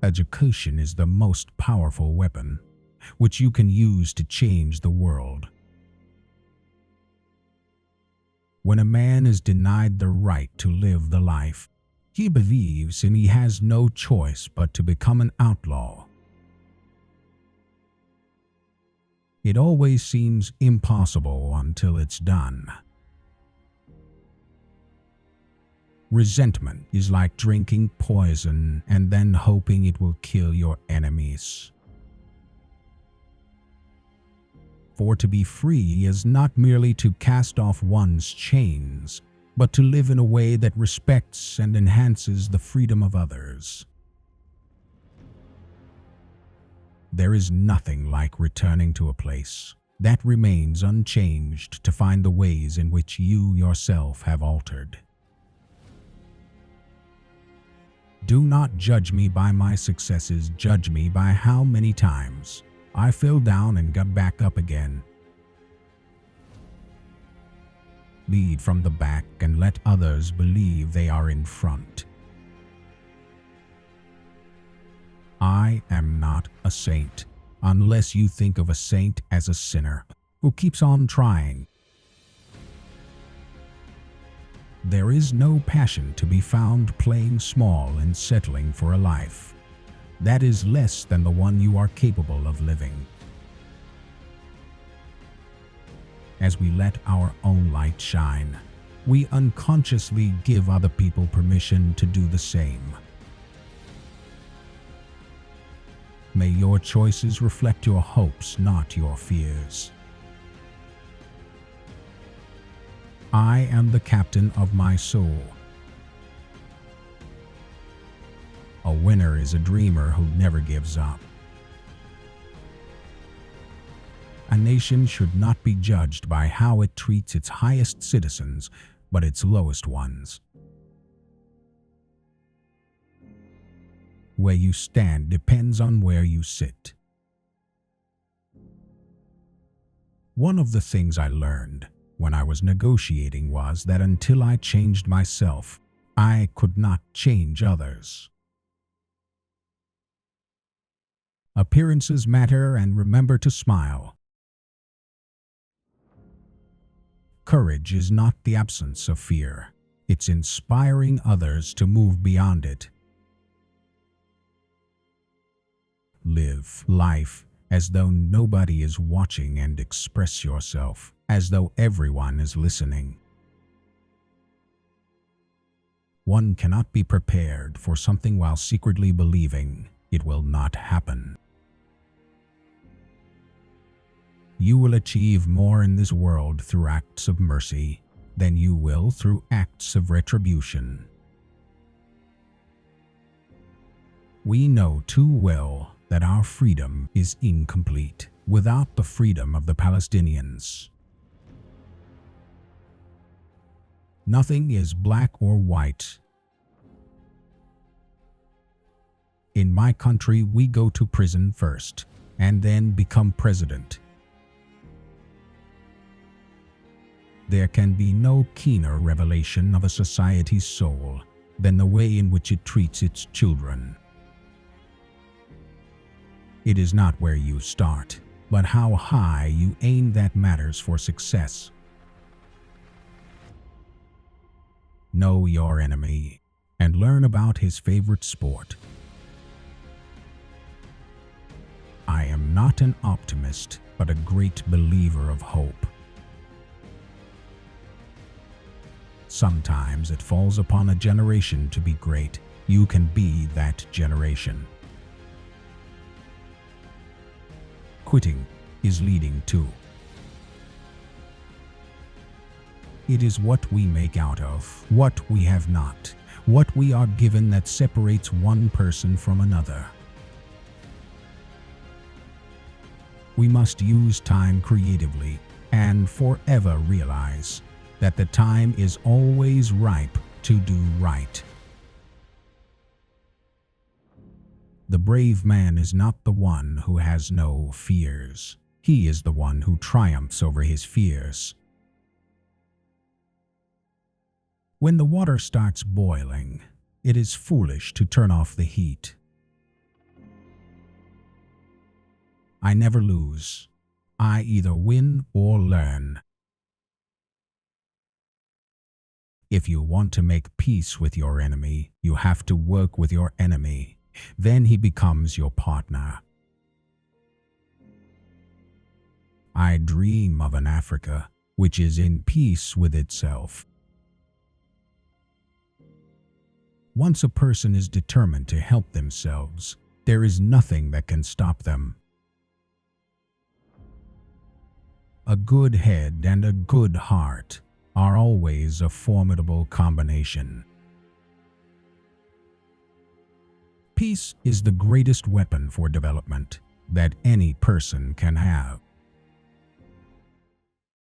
Education is the most powerful weapon, which you can use to change the world. When a man is denied the right to live the life he believes in, he has no choice but to become an outlaw. It always seems impossible until it's done. Resentment is like drinking poison and then hoping it will kill your enemies. For to be free is not merely to cast off one's chains, but to live in a way that respects and enhances the freedom of others. There is nothing like returning to a place that remains unchanged to find the ways in which you yourself have altered. Do not judge me by my successes, judge me by how many times I fell down and got back up again. Lead from the back and let others believe they are in front. I am not a saint, unless you think of a saint as a sinner who keeps on trying. There is no passion to be found playing small and settling for a life that is less than the one you are capable of living. As we let our own light shine, we unconsciously give other people permission to do the same. May your choices reflect your hopes, not your fears. I am the captain of my soul. A winner is a dreamer who never gives up. A nation should not be judged by how it treats its highest citizens, but its lowest ones. Where you stand depends on where you sit. One of the things I learned when I was negotiating was that until I changed myself, I could not change others. Appearances matter, and remember to smile. Courage is not the absence of fear. It's inspiring others to move beyond it. Live life as though nobody is watching and express yourself as though everyone is listening. One cannot be prepared for something while secretly believing it will not happen. You will achieve more in this world through acts of mercy than you will through acts of retribution. We know too well that our freedom is incomplete without the freedom of the Palestinians. Nothing is black or white. In my country, we go to prison first and then become president. There can be no keener revelation of a society's soul than the way in which it treats its children. It is not where you start, but how high you aim that matters for success. Know your enemy and learn about his favorite sport. I am not an optimist, but a great believer of hope. Sometimes it falls upon a generation to be great. You can be that generation. Quitting is leading to. It is what we make out of, what we have not, what we are given that separates one person from another. We must use time creatively and forever realize that the time is always ripe to do right. The brave man is not the one who has no fears. He is the one who triumphs over his fears. When the water starts boiling, it is foolish to turn off the heat. I never lose. I either win or learn. If you want to make peace with your enemy, you have to work with your enemy. Then he becomes your partner. I dream of an Africa which is in peace with itself. Once a person is determined to help themselves, there is nothing that can stop them. A good head and a good heart are always a formidable combination. Peace is the greatest weapon for development that any person can have.